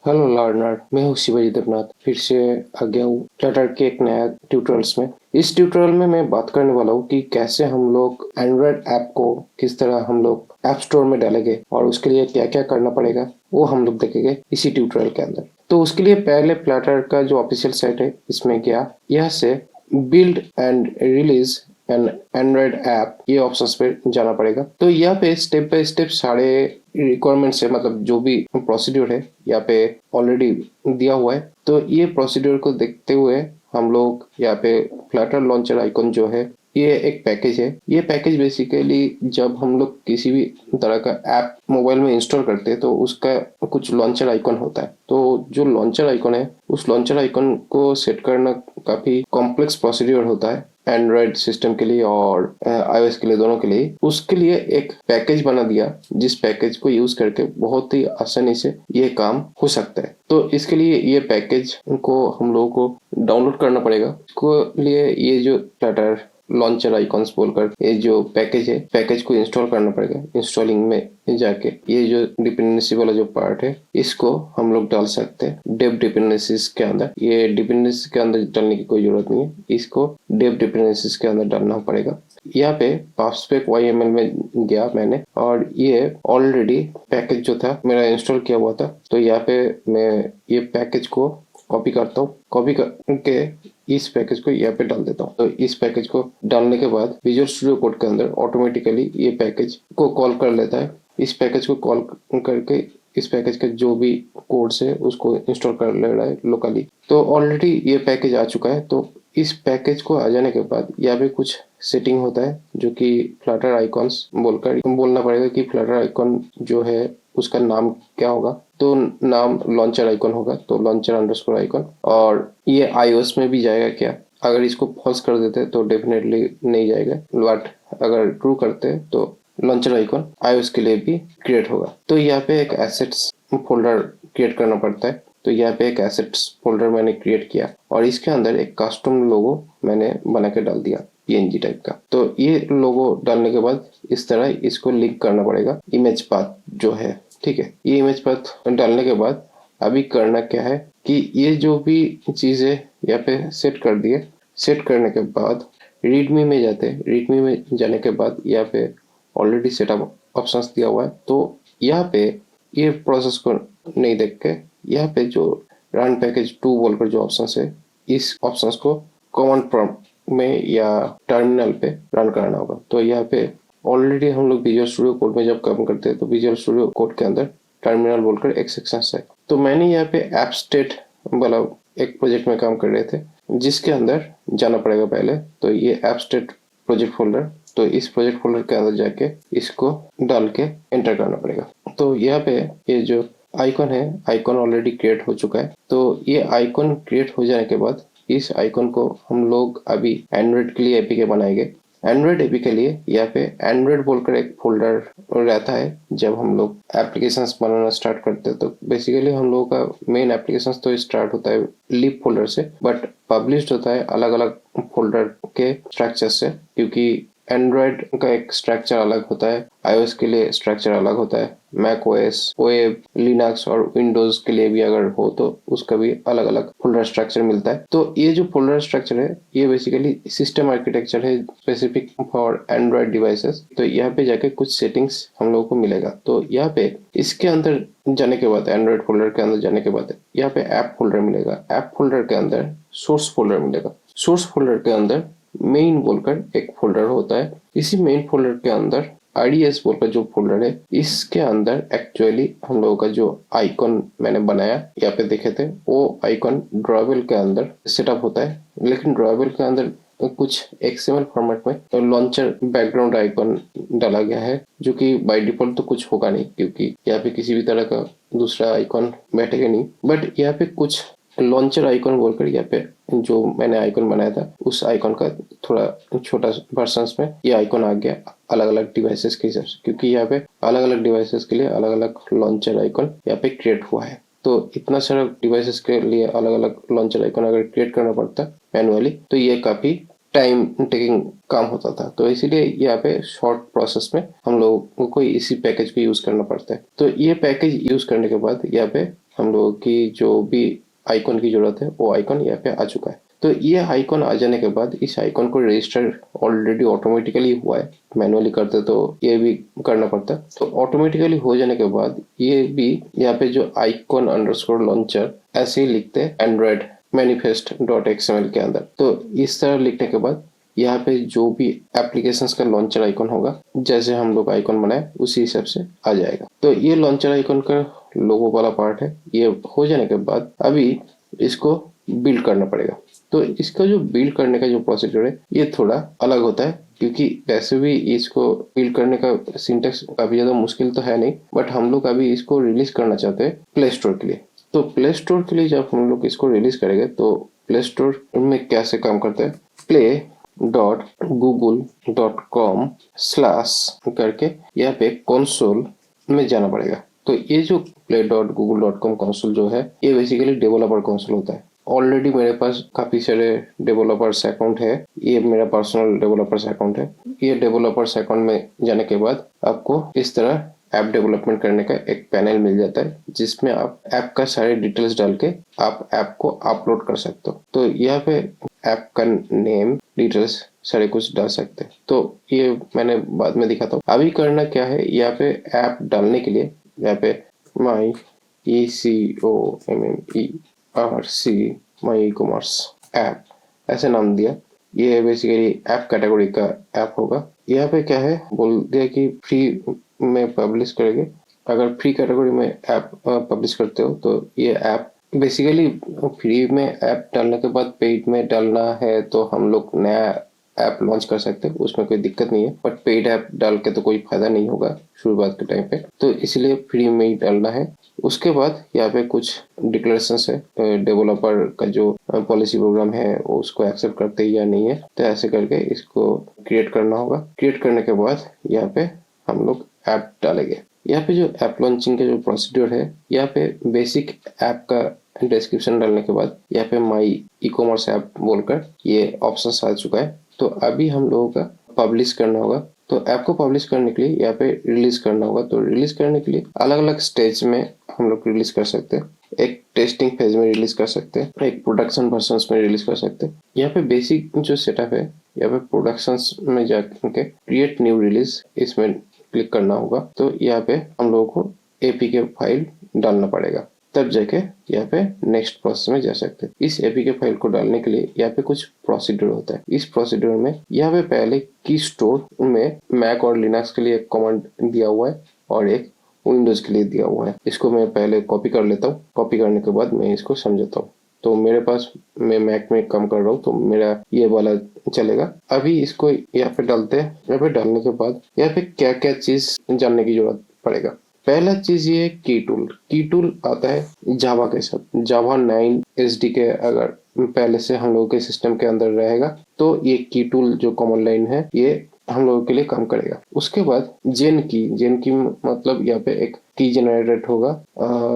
Hello learner, मैं हूँ शिवाजी देवनाथ। फिर से आ गया हूँ फ्लटर के एक नया ट्यूटोरियल्स में। इस ट्यूटोरियल में मैं बात करने वाला हूँ कि कैसे हम लोग एंड्रॉयड ऐप को किस तरह हम लोग ऐप स्टोर में डालेंगे और उसके लिए क्या क्या करना पड़ेगा वो हम लोग देखेंगे इसी ट्यूटोरियल के अंदर। तो उसके लिए पहले फ्लटर का जो ऑफिशियल साइट है इसमें गया, यह से build and release and Android app ये ऑप्शंस पे जाना पड़ेगा। तो यहाँ पे स्टेप बाय स्टेप सारे रिक्वायरमेंट्स है, मतलब जो भी प्रोसीड्यूर है यहाँ पे ऑलरेडी दिया हुआ है। तो ये प्रोसीड्यूर को देखते हुए हम लोग यहाँ पे फ्लटर लॉन्चर आइकन जो है ये एक पैकेज है। ये पैकेज बेसिकली जब हम लोग किसी भी तरह का ऐप मोबाइल में इंस्टॉल करते हैं तो उसका कुछ लॉन्चर आइकन होता है। तो जो लॉन्चर आइकन है उस लॉन्चर आइकन को सेट करना काफी कॉम्प्लेक्स प्रोसीड्यूर होता है एंड्रॉयड सिस्टम के लिए और iOS के लिए, दोनों के लिए। उसके लिए एक पैकेज बना दिया जिस पैकेज को यूज करके बहुत ही आसानी से ये काम हो सकता है। तो इसके लिए ये पैकेज को हम लोगों को डाउनलोड करना पड़ेगा। इसको लिए ये जो फ्लटर लॉन्चर आइकॉन्स बोलकर ये जो पैकेज है, पैकेज को इंस्टॉल करना पड़ेगा। इंस्टॉलिंग में जाके ये जो डिपेंडेंसी वाला जो पार्ट है इसको हम लोग डाल सकते हैं डेव डिपेंडेंसीज के अंदर। ये डिपेंडेंसी के अंदर डालने की कोई जरूरत नहीं है, इसको डेव डिपेंडेंसीज के अंदर डालना पड़ेगा। यहाँ पे पासपेक YML में गया मैंने और ये ऑलरेडी पैकेज जो था मेरा इंस्टॉल किया हुआ था। तो यहाँ पे मैं ये पैकेज को कॉपी करता हूँ, कॉपी करके इस पैकेज को यहाँ पे डाल देता हूँ। तो इस पैकेज को डालने के बाद विजुअल स्टूडियो कोड के अंदर ऑटोमेटिकली ये पैकेज को कॉल कर लेता है। इस पैकेज को कॉल करके इस पैकेज का जो भी कोड्स है उसको इंस्टॉल कर ले रहा है लोकली। तो ऑलरेडी ये पैकेज आ चुका है। तो इस पैकेज को आ जाने के बाद यहाँ पे कुछ सेटिंग होता है जो कि फ्लटर आइकॉन्स बोलकर बोलना पड़ेगा कि फ्लटर आइकॉन जो है उसका नाम क्या होगा। तो नाम लॉन्चर आइकॉन होगा, तो लॉन्चर अंडरस्कोर आइकॉन। और ये iOS में भी जाएगा क्या? अगर इसको फॉल्स कर देते तो डेफिनेटली नहीं जाएगा, बट अगर ट्रू करते तो लॉन्चर आइकॉन iOS के लिए भी क्रिएट होगा। तो यहाँ पे एक एसेट्स फोल्डर क्रिएट करना पड़ता है। तो यहाँ पे एक एसेट्स फोल्डर मैंने क्रिएट किया और इसके अंदर एक कस्टम लोगो मैंने बना के डाल दिया PNG टाइप का। तो ये लोगो डालने के बाद इस तरह इसको लिंक करना पड़ेगा इमेज पाथ जो है, ठीक है। ये इमेज पाथ डालने के बाद अभी करना क्या है कि ये जो भी चीजें यहाँ पे सेट कर दिए, सेट करने के बाद रीडमी में जाते हैं। रीडमी में जाने के बाद यहाँ पे ऑलरेडी सेटअप ऑप्शंस दिया हुआ है। तो यहाँ पे ये प्रोसेस को नहीं देख के यहाँ पे जो रन पैकेज 2 बोलकर जो ऑप्शंस है इस ऑप्शंस को कमांड प्रॉम्प्ट में या टर्मिनल पे रन करना होगा। तो यहाँ पे ऑलरेडी हम लोग विजुअल स्टूडियो कोड में जब काम करते हैं तो विजुअल स्टूडियो कोड के अंदर टर्मिनल बोलकर एक सेक्शन है। तो मैंने यहाँ पे ऐप स्टेट वाला एक प्रोजेक्ट में काम कर रहे थे जिसके अंदर जाना पड़ेगा पहले। तो ये ऐप स्टेट प्रोजेक्ट फोल्डर, तो इस प्रोजेक्ट फोल्डर के अंदर जाके इसको डाल के एंटर करना पड़ेगा। तो यहाँ पे ये जो आइकॉन है, आइकॉन ऑलरेडी क्रिएट हो चुका है। तो ये आइकॉन क्रिएट हो जाने के बाद इस आइकॉन को हम लोग अभी एंड्रॉइड के लिए एपीके बनाएंगे। एंड्रॉइड एपी के लिए यहाँ पे एंड्रॉइड बोलकर एक फोल्डर रहता है। जब हम लोग एप्लीकेशंस बनाना स्टार्ट करते हैं तो बेसिकली हम लोगों का मेन एप्लीकेशंस तो स्टार्ट होता है लिप फोल्डर से, बट पब्लिश्ड होता है अलग अलग फोल्डर के स्ट्रक्चर से, क्योंकि एंड्रॉयड का एक स्ट्रक्चर अलग होता है, iOS के लिए स्ट्रक्चर अलग होता है, मैक OS, वेब, लिनक्स और विंडोज के लिए भी अगर हो तो उसका भी अलग अलग फोल्डर स्ट्रक्चर मिलता है। तो ये जो फोल्डर स्ट्रक्चर है ये बेसिकली सिस्टम आर्किटेक्चर है स्पेसिफिक फॉर एंड्रॉयड डिवाइसेस। तो यहाँ पे जाके कुछ सेटिंग्स हम लोगों को मिलेगा। तो यहाँ पे इसके अंदर जाने के बाद, एंड्रॉयड फोल्डर के अंदर जाने के बाद यहाँ पे ऐप फोल्डर मिलेगा। ऐप फोल्डर के अंदर सोर्स फोल्डर मिलेगा। सोर्स फोल्डर के अंदर मेन बोलकर एक फोल्डर होता है। इसी मेन फोल्डर के अंदर IDS बोलकर जो फोल्डर है इसके अंदर एक्चुअली हम लोगों का जो आइकॉन मैंने बनाया यहाँ पे देखे थे वो आइकॉन ड्रॉवेल के अंदर सेटअप होता है। लेकिन ड्रॉवेल के अंदर कुछ XML फॉर्मेट में लॉन्चर बैकग्राउंड आइकॉन डाला गया है जो कि बाय डिफॉल्ट तो कुछ होगा नहीं, क्योंकि यहाँ पे किसी भी तरह का दूसरा आइकॉन बैठेगा नहीं। बट यहाँ पे कुछ लॉन्चर आइकॉन बोलकर यहाँ पे जो मैंने आइकॉन बनाया था उस आइकॉन का थोड़ा छोटा वर्जन्स में ये आइकॉन आ गया अलग अलग डिवाइसेस के हिसाब से, क्योंकि यहाँ पे अलग अलग डिवाइसेस के लिए अलग अलग लॉन्चर आइकॉन यहाँ पे क्रिएट हुआ है। तो इतना सारा डिवाइसेस के लिए अलग अलग लॉन्चर आइकॉन अगर क्रिएट करना पड़ता मैनुअली तो ये काफी टाइम टेकिंग काम होता था। तो इसीलिए यहाँ पे शॉर्ट प्रोसेस में हम लोगों को इसी पैकेज को यूज करना पड़ता है। तो ये पैकेज यूज करने के बाद यहाँ पे हम लोगों की जो भी आइकॉन की जरूरत है वो आइकॉन यहाँ पे आ चुका है। तो ये आइकॉन आ जाने के बाद इस आइकॉन को रजिस्टर ऑलरेडी ऑटोमेटिकली हुआ है, मैनुअली करते तो ये भी करना पड़ता। तो ऑटोमेटिकली हो जाने के बाद ये भी यहाँ पे जो आइकॉन अंडरस्कोर लॉन्चर ऐसे ही लिखते हैं एंड्रॉइड manifest.xml के अंदर। तो इस तरह लिखने के बाद यहाँ पे जो भी एप्लीकेशंस का लॉन्चर आइकॉन होगा, जैसे हम लोग आइकॉन बनाए उसी हिसाब से आ जाएगा। तो ये लॉन्चर आइकॉन का लोगो वाला पार्ट है। ये हो जाने के बाद अभी इसको बिल्ड करना पड़ेगा। तो इसका जो बिल्ड करने का जो प्रोसीजर है ये थोड़ा अलग होता है, क्योंकि वैसे भी इसको बिल्ड करने का सिंटेक्स काफी ज्यादा मुश्किल तो है नहीं, बट हम लोग अभी इसको रिलीज करना चाहते हैं प्ले स्टोर के लिए। तो प्ले स्टोर के लिए जब हम लोग इसको रिलीज करेंगे तो प्ले स्टोर में कैसे काम करता है, play.google.com/ करके यहाँ पे कंसोल में जाना पड़ेगा। तो ये जो play.google.com कंसोल जो है ये बेसिकली डेवलपर कंसोल होता है। ऑलरेडी मेरे पास काफी सारे डेवलपर्स अकाउंट है, ये मेरा पर्सनल डेवलपर्स अकाउंट है। ये डेवलपर्स अकाउंट में जाने के बाद आपको इस तरह ऐप डेवलपमेंट करने का एक पैनल मिल जाता है, जिसमें आप ऐप का सारे डिटेल्स डाल के आप ऐप को अपलोड कर सकते हो। तो यहाँ पे ऐप का नेम डिटेल्स सारे कुछ डाल सकते हैं। तो ये मैंने बाद में दिखाता हूँ। अभी करना क्या है, यहाँ पे ऐप डालने के लिए यहाँ पे माई माई कॉमर्स ऐप ऐसे नाम दिया। ये बेसिकली ऐप कैटेगरी का ऐप होगा। यहाँ पे क्या है बोल दिया कि फ्री में पब्लिश करेंगे। अगर फ्री कैटेगरी में ऐप पब्लिश करते हो तो ये ऐप बेसिकली फ्री में ऐप डालने के बाद पेड में डालना है तो हम लोग नया ऐप लॉन्च कर सकते हैं, उसमें कोई दिक्कत नहीं है। बट पेड ऐप डाल के तो कोई फायदा नहीं होगा शुरुआत के टाइम पे, तो इसलिए फ्री में ही डालना है। उसके बाद यहाँ पे कुछ डिक्लेरेशंस है, डेवलपर का जो पॉलिसी प्रोग्राम है वो उसको एक्सेप्ट करते हैं या नहीं है। तो ऐसे करके इसको क्रिएट करना होगा। क्रिएट करने के बाद यहाँ पे हम लोग ऐप डालेंगे। यहाँ पे जो ऐप लॉन्चिंग का जो प्रोसीड्योर है, यहाँ पे बेसिक ऐप का डिस्क्रिप्शन डालने के बाद यहाँ पे माई ई कॉमर्स ऐप बोलकर ये ऑप्शन आ चुका है। तो अभी हम लोगों का पब्लिश करना होगा। तो ऐप को पब्लिश करने के लिए यहाँ पे रिलीज करना होगा। तो रिलीज करने के लिए अलग अलग स्टेज में हम लोग रिलीज कर सकते हैं। एक टेस्टिंग फेज में रिलीज कर सकते हैं, एक प्रोडक्शन वर्जन में रिलीज कर सकते हैं। यहाँ पे बेसिक जो सेटअप है, यहाँ पे प्रोडक्शन में जाके क्रिएट न्यू रिलीज इसमें क्लिक करना होगा। तो यहाँ पे हम लोगों को एपीके फाइल डालना पड़ेगा, तब जाके यहाँ पे नेक्स्ट प्रोसेस में जा सकते हैं। इस एपीके फाइल को डालने के लिए यहाँ पे कुछ प्रोसीड्यूर होता है। इस प्रोसीड्यूर में यहाँ पे पहले की स्टोर में मैक और लिनक्स के लिए एक कमांड दिया हुआ है और एक विंडोज के लिए दिया हुआ है। इसको मैं पहले कॉपी कर लेता हूँ। कॉपी करने के बाद मैं इसको समझाता हूँ। तो मेरे पास मैं मैक में काम कर रहा हूँ तो मेरा ये वाला चलेगा। अभी इसको यहाँ पे डालते हैं। यहाँ पे डालने के बाद यहाँ पे क्या क्या चीज जानने की जरूरत पड़ेगा। पहला चीज ये की टूल आता है जावा के साथ। जावा 9 SDK अगर पहले से हम लोगों के सिस्टम के अंदर रहेगा तो ये की टूल जो कॉमन लाइन है ये हम लोगों के लिए काम करेगा। उसके बाद जेन की मतलब यहाँ पे एक की जनरेट होगा,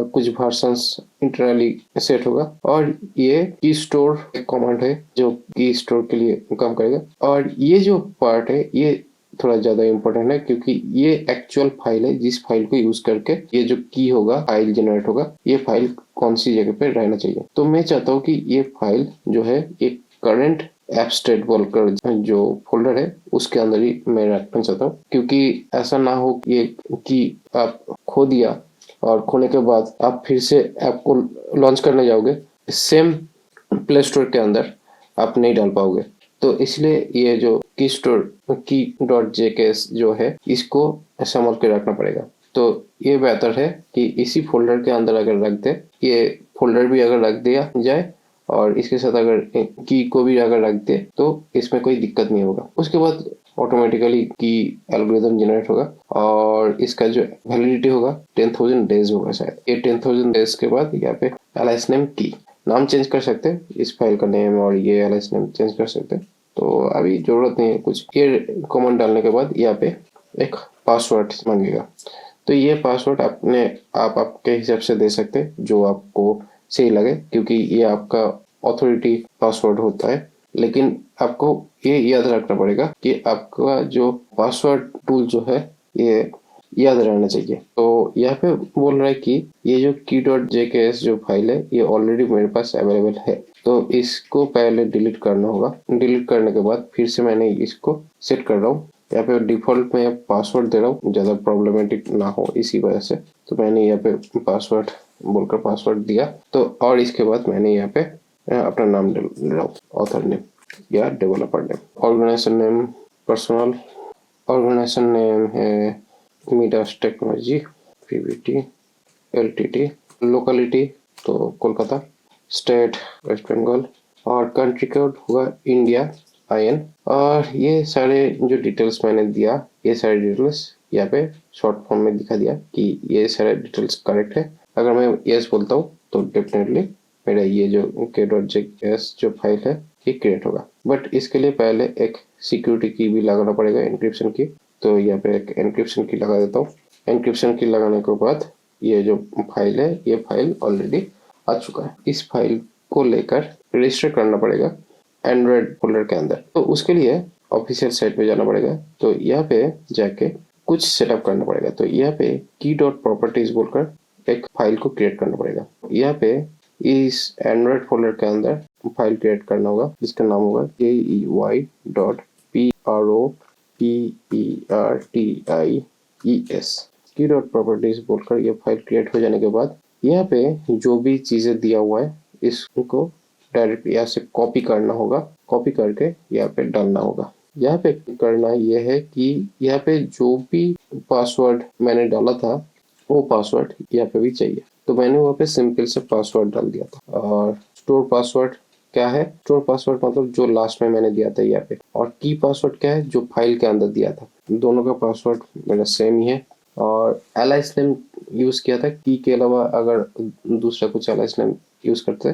कुछ वर्जन्स इंटरनली सेट होगा और ये की स्टोर एक कमांड है जो की स्टोर के लिए काम करेगा। और ये जो पार्ट है ये थोड़ा ज्यादा इम्पोर्टेंट है, क्योंकि ये एक्चुअल फाइल है जिस फाइल को यूज करके ये जो की होगा फाइल जनरेट होगा। ये फाइल कौन सी जगह पे रहना चाहिए। तो मैं चाहता हूँ कि ये फाइल जो है ये करंट एब्स्ट्रैक्ट बोलकर जो फोल्डर है उसके अंदर ही मैं रखना चाहता हूँ, क्योंकि ऐसा ना हो ये कि आप खो दिया और खोने के बाद आप फिर से ऐप को लॉन्च करने जाओगे, सेम प्ले स्टोर के अंदर आप नहीं डाल पाओगे। तो इसलिए ये जो की स्टोर की.jks जो है इसको संभाल के रखना पड़ेगा। तो ये बेहतर है कि इसी फोल्डर के अंदर अगर रख दे, ये फोल्डर भी अगर रख दिया जाए और इसके साथ अगर की को भी अगर रख दे तो इसमें कोई दिक्कत नहीं होगा। उसके बाद ऑटोमेटिकली की एल्गोरिथम जनरेट होगा और इसका जो वैलिडिटी होगा 10,000 डेज होगा शायद। ये 10,000 डेज के बाद यहाँ पे एलाइस नेम की नाम चेंज कर सकते हैं, इस फाइल का नेम और ये एलाइस नेम चेंज कर सकते हैं। तो अभी जरूरत नहीं है कुछ। ये कमांड डालने के बाद यहाँ पे एक पासवर्ड मांगेगा। तो ये पासवर्ड आपके हिसाब से दे सकते हैं जो आपको सही लगे, क्योंकि ये आपका ऑथोरिटी पासवर्ड होता है। लेकिन आपको ये याद रखना पड़ेगा कि आपका जो पासवर्ड टूल जो है ये याद रहना चाहिए। तो यहाँ पे बोल रहा है कि ये जो key.jks जो फाइल है ये ऑलरेडी मेरे पास अवेलेबल है, तो इसको पहले डिलीट करना होगा। डिलीट करने के बाद फिर से मैंने इसको सेट कर रहा हूँ। यहाँ पे डिफॉल्ट में पासवर्ड दे रहा हूँ, ज़्यादा प्रॉब्लमेटिक ना हो इसी वजह से। तो मैंने यहाँ पे पासवर्ड बोलकर पासवर्ड दिया, तो और इसके बाद मैंने यहाँ पे अपना नाम डाल रहा हूँ, ऑथर नेम या developer name. Organisation name personal, organisation name है Midas technology PVT LTD, locality तो कोलकाता, स्टेट वेस्ट बंगाल, और कंट्री कोड होगा इंडिया IN। और ये सारे जो डिटेल्स मैंने दिया, ये सारे डिटेल्स यहाँ पे शॉर्ट फॉर्म में दिखा दिया कि ये सारे डिटेल्स करेक्ट है। अगर मैं यस बोलता हूँ तो डेफिनेटली मेरा ये जो k.js जो फाइल है ये क्रिएट होगा। बट इसके लिए पहले एक सिक्योरिटी की भी लगाना पड़ेगा, एनक्रिप्शन की। तो यहाँ पे एक एनक्रिप्शन की लगा देता हूँ। एनक्रिप्शन की लगाने के बाद ये जो फाइल है ये फाइल ऑलरेडी आ चुका है। इस फाइल को लेकर रजिस्टर करना पड़ेगा एंड्रॉयड फोल्डर के अंदर। तो उसके लिए ऑफिशियल साइट पे जाना पड़ेगा। तो यहाँ पे जाके कुछ सेटअप करना पड़ेगा। तो यहाँ पे key.properties बोलकर एक फाइल को क्रिएट करना पड़ेगा। यहाँ पे इस एंड्रॉयड फोल्डर के अंदर फाइल क्रिएट करना होगा जिसका नाम होगा key.properties। key.properties बोलकर ये फाइल क्रिएट हो जाने के बाद यहाँ पे जो भी चीजें दिया हुआ है इसको डायरेक्ट यहाँ से कॉपी करना होगा। कॉपी करके यहाँ पे डालना होगा। यहाँ पे करना ये है कि यहाँ पे जो भी पासवर्ड मैंने डाला था वो पासवर्ड यहाँ पे भी चाहिए। तो मैंने वहाँ पे सिंपल से पासवर्ड डाल दिया था। और स्टोर पासवर्ड क्या है? स्टोर पासवर्ड मतलब जो लास्ट में मैंने दिया था यहाँ पे। और की पासवर्ड क्या है? जो फाइल के अंदर दिया था। दोनों का पासवर्ड मेरा सेम ही है। और एलाइस नेम यूज किया था। की के अलावा अगर दूसरा कुछ एलाइस नेम यूज करते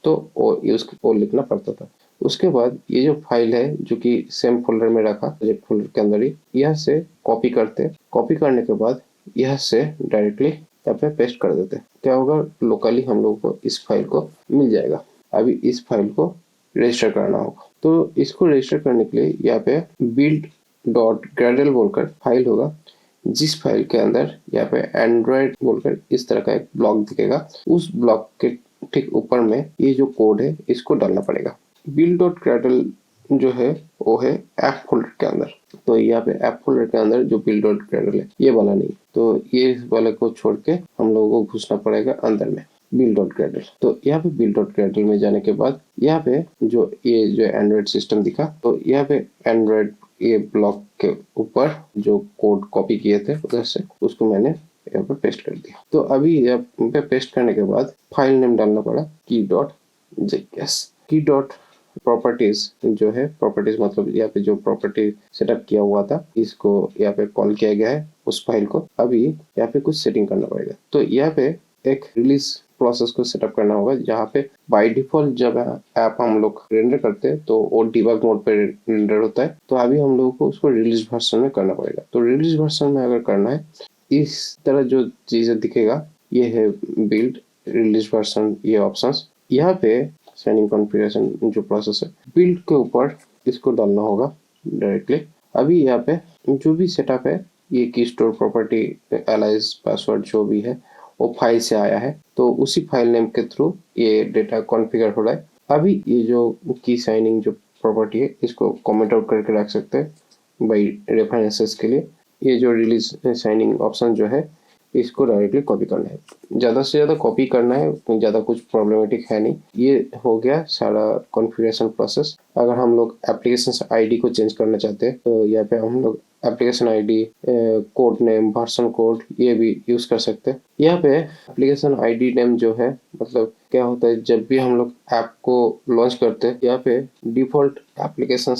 तो वो लिखना पड़ता था। उसके बाद ये जो फाइल है जो कि सेम फोल्डर में रखा, प्रोजेक्ट फोल्डर के अंदर ही, यहाँ से कॉपी करते। कॉपी करने के बाद यहाँ से डायरेक्टली यहाँ पे पेस्ट कर देते। क्या होगा? लोकली हम लोग को इस फाइल को मिल जाएगा। अभी इस फाइल को रजिस्टर करना होगा। तो इसको रजिस्टर करने के लिए यहाँ पे build.gradle बोलकर फाइल होगा, जिस फाइल के अंदर यहाँ पे एंड्रॉयड बोलकर इस तरह का एक ब्लॉक दिखेगा। उस ब्लॉक के ठीक ऊपर में ये जो कोड है इसको डालना पड़ेगा। build.gradle जो है वो है ऐप फोल्डर के अंदर। तो यहाँ पे ऐप फोल्डर के अंदर जो build.gradle है ये वाला नहीं, तो ये वाले को छोड़ के हम लोगों को घुसना पड़ेगा अंदर में build.gradle। तो यहाँ पे build.gradle में जाने के बाद यहाँ पे जो ये जो एंड्रॉयड सिस्टम दिखा, तो यहाँ पे एंड्रॉयड ये ब्लॉक के ऊपर जो कोड कॉपी किए थे उधर से उसको मैंने यहाँ पे पेस्ट कर दिया। तो अभी यहाँ पे पेस्ट करने के बाद फाइल नेम डालना पड़ा key.js। key.properties जो है, प्रॉपर्टीज मतलब यहाँ पे जो प्रॉपर्टी सेटअप किया हुआ था इसको यहाँ पे कॉल किया गया है उस फाइल को। अभी यहाँ पे कुछ सेटिंग करना पड़ेगा। तो यहाँ पे एक रिलीज प्रोसेस को सेटअप करना होगा, जहाँ पे बाय डिफॉल्ट जब ऐप हम लोग रेंडर करते हैं तो वो डिबग मोड पे रेंडर होता है। तो अभी हम लोगों को उसको रिलीज वर्जन में करना पड़ेगा। तो रिलीज वर्जन में अगर करना है, इस तरह जो चीजें दिखेगा ये है बिल्ड रिलीज वर्जन, ये ऑप्शंस। यहाँ पे साइनिंग कॉन्फ़िगरेशन जो प्रोसेस है, बिल्ड के ऊपर इसको डालना होगा डायरेक्टली। अभी यहाँ पे जो भी सेटअप है ये की स्टोर प्रॉपर्टी एलाइज पासवर्ड जो भी है वो फाइल से आया है, तो उसी फाइल नेम के थ्रू ये डेटा कॉन्फ़िगर हो रहा है। अभी ये जो की साइनिंग जो प्रॉपर्टी है इसको कमेंट आउट करके रख सकते हैं बाई रेफरेंसेस के लिए। ये जो रिलीज साइनिंग ऑप्शन जो है इसको डायरेक्टली कॉपी करना है, ज़्यादा से ज़्यादा कॉपी करना है, ज़्यादा कुछ प्रॉब्लमेटिक है नहीं। ये हो गया सारा कॉन्फ़िगरेशन प्रोसेस। अगर हम लोग एप्लीकेशन आईडी को चेंज करना चाहते हैं तो यहाँ पे हम लोग application ID, code name, version code ये भी यूज कर सकते हैं। यहाँ पे एप्लीकेशन आईडी नेम जो है, मतलब क्या होता है जब भी हम लोग ऐप को लॉन्च करते हैं यहाँ पे डिफॉल्ट एप्लीकेशन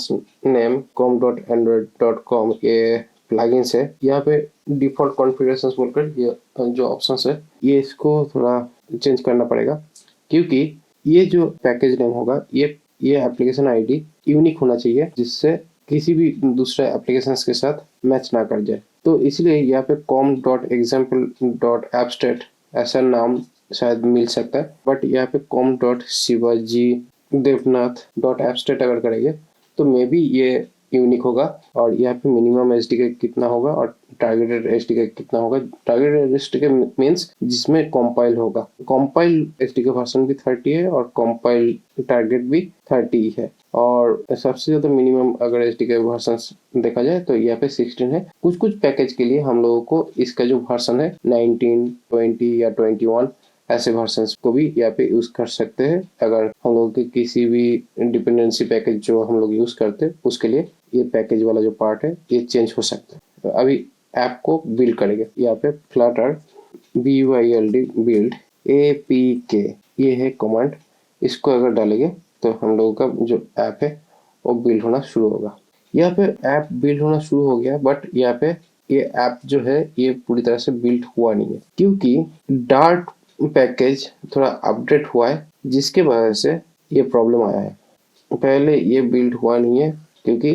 नेम com.android.com ये प्लगइन्स है। यहाँ पे डिफॉल्ट कॉन्फ़िगरेशंस बोलकर ये जो ऑप्शंस है ये इसको थोड़ा चेंज करना पड़ेगा, क्योंकि ये जो पैकेज नेम होगा ये एप्लीकेशन आईडी यूनिक होना चाहिए, जिससे किसी भी दूसरे एप्लीकेशंस के साथ मैच ना कर जाए। तो इसलिए यहाँ पे com.example.appstat ऐसा नाम शायद मिल सकता है, बट यहाँ पे com.shivajidevnath.appstat अगर करेंगे तो मे बी ये यूनिक होगा। और यहाँ पे मिनिमम एसडीके कितना होगा और टारगेटेड एसडीके कितना होगा। टारगेटेड एसडीके मींस जिसमें कंपाइल होगा। कंपाइल एसडीके वर्जन भी 30 है और कंपाइल टारगेट भी 30 है। और सबसे ज्यादा मिनिमम अगर एसडीके वर्जन देखा जाए तो यहाँ पे 16 है। कुछ कुछ पैकेज के लिए हम लोगों को इसका जो वर्जन है 19, 20 या 21 ऐसे वर्जन्स को भी यहाँ पे यूज कर सकते हैं। अगर हम लोग के किसी भी डिपेंडेंसी पैकेज जो हम लोग यूज करते हैं उसके लिए ये पैकेज वाला जो पार्ट है ये चेंज हो सकता है। तो अभी ऐप को बिल्ड करेंगे। यहाँ पे फ्लटर BYLD बिल्ड APK ये है कमांड। इसको अगर डालेंगे तो हम लोगों का जो ऐप है वो बिल्ड होना शुरू होगा। यहाँ पे ऐप बिल्ड होना शुरू हो गया, बट यहाँ पे ये ऐप जो है ये पूरी तरह से बिल्ड हुआ नहीं है क्योंकि डार्ट पैकेज थोड़ा अपडेट हुआ है, जिसके वजह से ये प्रॉब्लम आया है। पहले ये बिल्ड हुआ नहीं है क्योंकि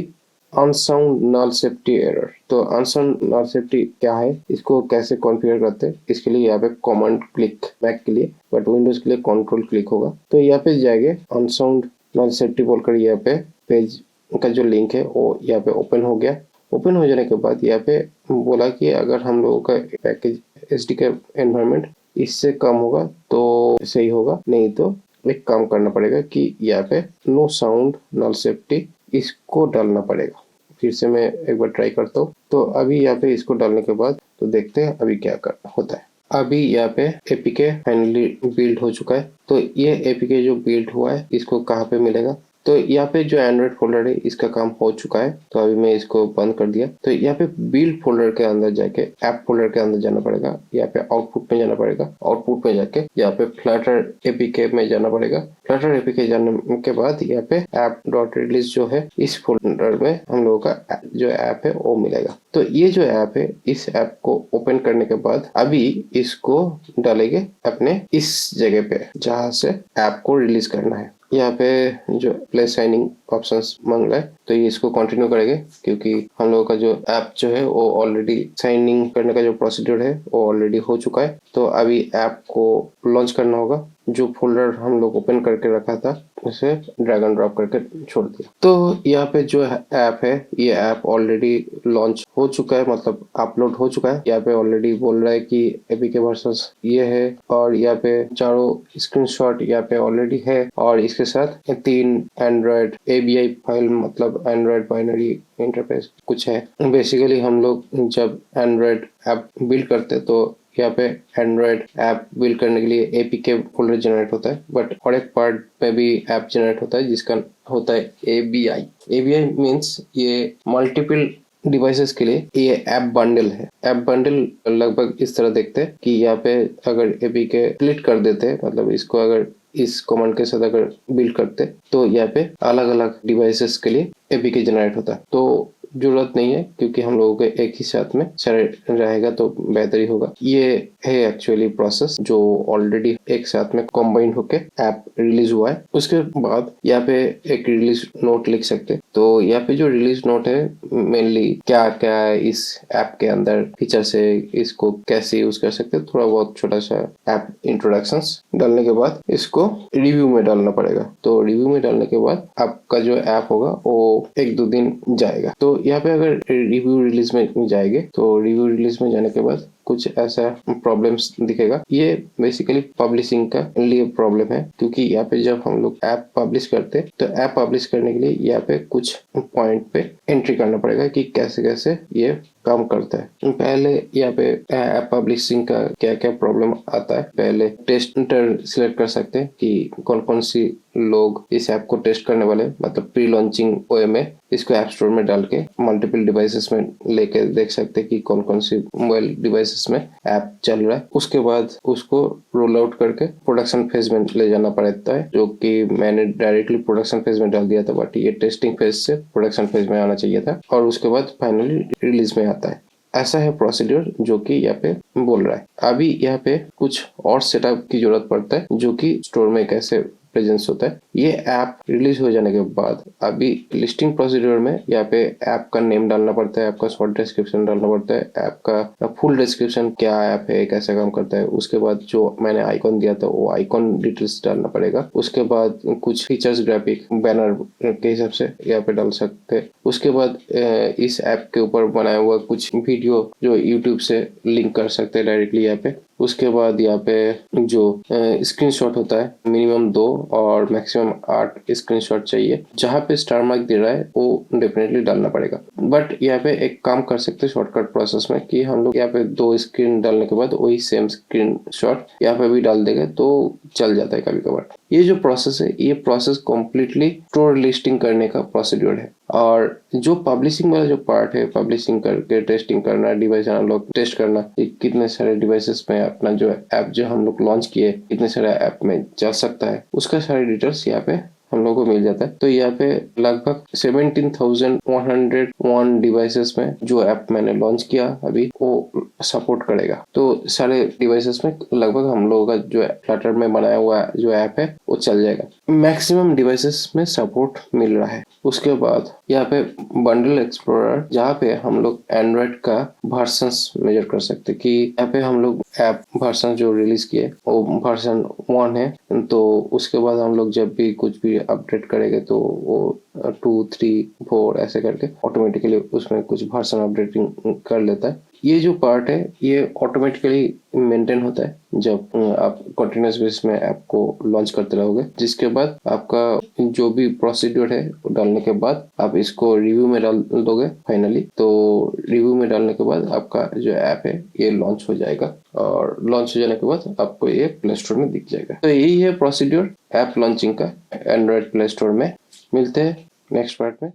अनसाउंड नल सेफ्टी एरर। तो अनसाउंड नल सेफ्टी क्या है, इसको कैसे कॉन्फ़िगर करते हैं, इसके लिए यहाँ पे कमांड क्लिक मैक के लिए, बट विंडोज के लिए कंट्रोल क्लिक होगा। तो यहाँ पे जाएंगे अनसाउंड नल सेफ्टी बोलकर यहाँ पे पेज का जो लिंक है वो यहाँ पे ओपन हो गया। ओपन हो जाने के बाद यहाँ पे बोला कि अगर हम लोगों का पैकेज एसडीके एनवायरनमेंट इससे कम होगा तो सही होगा, नहीं तो एक काम करना पड़ेगा कि यहाँ पे नो साउंड नल सेफ्टी इसको डालना पड़ेगा। फिर से मैं एक बार ट्राई करता हूँ। तो अभी यहाँ पे इसको डालने के बाद तो देखते हैं अभी क्या होता है। अभी यहाँ पे एपीके फाइनली बिल्ड हो चुका है। तो ये एपीके जो बिल्ड हुआ है इसको कहाँ पे मिलेगा, तो यहाँ पे जो एंड्रॉइड फोल्डर है इसका काम हो चुका है। तो अभी मैं इसको बंद कर दिया। तो यहाँ पे बिल्ड फोल्डर के अंदर जाके ऐप फोल्डर के अंदर जाना पड़ेगा। यहाँ पे आउटपुट में जाना पड़ेगा। आउटपुट में जाके यहाँ पे फ्लटर एपीके में जाना पड़ेगा। फ्लटर एपीके जाने के बाद यहाँ पे app.release जो है इस फोल्डर में हम लोगों का जो ऐप है वो मिलेगा। तो ये जो ऐप है इस ऐप को ओपन करने के बाद अभी इसको डालेंगे अपने इस जगह पे जहाँ से ऐप को रिलीज करना है। यहाँ पे जो प्ले साइनिंग ऑप्शंस मांग रहा है तो ये इसको कंटिन्यू करेंगे क्योंकि हम लोगों का जो ऐप जो है वो ऑलरेडी साइनिंग करने का जो प्रोसीड्यूर है वो ऑलरेडी हो चुका है। तो अभी ऐप को लॉन्च करना होगा। जो फोल्डर हम लोग ओपन करके रखा था उसे ड्रैग एंड ड्रॉप करके छोड़ दिया। तो यहाँ पे जो ऐप है ये ऐप ऑलरेडी लॉन्च हो चुका है, मतलब अपलोड हो चुका है। यहाँ पे ऑलरेडी बोल रहा है कि एपीके वर्सेस ये है और यहाँ पे चारों स्क्रीनशॉट यहाँ पे ऑलरेडी है और इसके साथ 3 एंड्रॉयड ABI फाइल, मतलब एंड्रॉयड बाइनरी इंटरफेस कुछ है। बेसिकली हम लोग जब एंड्रॉयड ऐप बिल्ड करते तो यहाँ पे एंड्रॉयड ऐप बिल्ड करने के लिए एपीके फोल्डर जनरेट होता है, बट और एक पार्ट पे भी ऐप जनरेट होता है जिसका होता है ABI। ABI मीन्स ये मल्टीपल डिवाइसेस के लिए ये ऐप बंडल है। ऐप बंडल लगभग इस तरह देखते हैं कि यहाँ पे अगर एपीके क्लिक कर देते हैं, मतलब इसको अगर इस कमांड के साथ अगर बिल्ड करते तो यहाँ पे अलग अलग डिवाइसेस के लिए एपीके जनरेट होता है। तो जरूरत नहीं है क्योंकि हम लोगों के एक ही साथ में सारे रहेगा तो बेहतर ही होगा। ये है एक्चुअली प्रोसेस जो ऑलरेडी एक साथ में कंबाइन होके ऐप रिलीज हुआ है। उसके बाद यहाँ पे एक रिलीज नोट लिख सकते हैं। तो यहाँ पे जो रिलीज नोट है मेनली क्या क्या है इस ऐप के अंदर फीचर्स है, इसको कैसे यूज कर सकते हैं, थोड़ा बहुत छोटा सा ऐप इंट्रोडक्शंस डालने के बाद इसको रिव्यू में डालना पड़ेगा। तो रिव्यू में डालने के बाद आपका जो ऐप होगा वो 1-2 दिन जाएगा। तो यहाँ पे अगर रिव्यू रिलीज में जाएंगे तो रिव्यू रिलीज में जाने के बाद कुछ ऐसा प्रॉब्लम्स दिखेगा। ये बेसिकली पब्लिशिंग का लिए प्रॉब्लम है क्योंकि यहाँ पे जब हम लोग ऐप पब्लिश करते हैं तो ऐप पब्लिश करने के लिए यहाँ पे कुछ पॉइंट पे एंट्री करना पड़ेगा कि कैसे कैसे ये काम करता है। पहले यहाँ पे ऐप पब्लिशिंग का क्या क्या प्रॉब्लम आता है, पहले टेस्टर सिलेक्ट कर सकते हैं कि कौन कौन सी लोग इस ऐप को टेस्ट करने वाले, मतलब प्री लॉन्चिंग वे में इसको ऐप स्टोर में डाल के मल्टीपल डिवाइसेस में लेके देख सकते हैं कि कौन कौन सी मोबाइल डिवाइसेस में ऐप चल रहा है। उसके बाद उसको रोल आउट करके प्रोडक्शन फेज में ले जाना पड़ता है, जो कि मैंने डायरेक्टली प्रोडक्शन फेज में डाल दिया था, बट ये टेस्टिंग फेज से प्रोडक्शन फेज में आना चाहिए था और उसके बाद फाइनली रिलीज में आता है। ऐसा है प्रोसीड्यूर जो कि यहाँ पे बोल रहा है। अभी यहाँ पे कुछ और सेटअप की जरूरत पड़ता है जो कि स्टोर में कैसे प्रेजेंस होता है। ये ऐप रिलीज हो जाने के बाद अभी लिस्टिंग प्रोसीड्यूर में यहाँ पे ऐप का नेम डालना पड़ता है, ऐप का शॉर्ट डिस्क्रिप्शन डालना पड़ता है, ऐप का फुल डिस्क्रिप्शन, क्या ऐप है, कैसे काम करता है। उसके बाद जो मैंने आइकॉन दिया था वो आइकॉन डिटेल्स डालना पड़ेगा। उसके बाद कुछ फीचर्स ग्राफिक बैनर के हिसाब से यहाँ पे डाल सकते हैं। उसके बाद इस ऐप के ऊपर बनाया हुआ कुछ वीडियो जो यूट्यूब से लिंक कर सकते हैं डायरेक्टली यहाँ पे। उसके बाद यहाँ पे जो स्क्रीनशॉट होता है मिनिमम 2 और मैक्सिमम 8 स्क्रीनशॉट चाहिए। जहाँ पे स्टार मार्क दे रहा है वो डेफिनेटली डालना पड़ेगा। बट यहाँ पे एक काम कर सकते हैं शॉर्टकट प्रोसेस में कि हम लोग यहाँ पे 2 स्क्रीन डालने के बाद वही सेम स्क्रीनशॉट यहाँ पे भी डाल देंगे तो चल जाता है कभी कभार। ये जो प्रोसेस है ये प्रोसेस कम्प्लीटली स्टोर लिस्टिंग करने का प्रोसीड्यूर है। और जो पब्लिशिंग वाला जो पार्ट है, पब्लिशिंग करके टेस्टिंग करना, डिवाइस अनलॉक टेस्ट करना, कितने सारे डिवाइसेस में अपना जो ऐप जो हम लोग लॉन्च किए कितने सारे ऐप में चल सकता है, उसका सारे डिटेल्स यहाँ पे हम लोगों को मिल जाता है। तो यहाँ पे लगभग 17,101 डिवाइसेस में जो ऐप मैंने लॉन्च किया अभी वो सपोर्ट करेगा। तो सारे डिवाइसेस में लगभग हम लोगों का जो फ्लटर में बनाया हुआ जो ऐप है वो चल जाएगा। मैक्सिमम डिवाइसेस में सपोर्ट मिल रहा है। उसके बाद यहाँ पे बंडल एक्सप्लोरर जहाँ पे हम लोग एंड्रॉइड का वर्जन्स मेजर कर सकते हैं कि यहाँ पे हम लोग ऐप वर्जन जो रिलीज किए वो वर्जन 1 है। तो उसके बाद हम लोग जब भी कुछ भी अपडेट करेंगे तो वो 2, 3, 4 ऐसे करके ऑटोमेटिकली उसमें कुछ वर्जन अपडेटिंग कर लेता है। ये जो पार्ट है ये ऑटोमेटिकली मेंटेन होता है जब आप कंटिन्यूस बेस में ऐप को लॉन्च करते रहोगे। जिसके बाद आपका जो भी प्रोसीड्यूर है डालने के बाद आप इसको रिव्यू में डाल दोगे फाइनली। तो रिव्यू में डालने के बाद आपका जो ऐप है ये लॉन्च हो जाएगा और लॉन्च हो जाने के बाद आपको ये प्ले स्टोर में दिख जाएगा। तो यही है प्रोसीड्यूर ऐप लॉन्चिंग का एंड्रॉइड प्ले स्टोर में। मिलते हैं नेक्स्ट पार्ट में।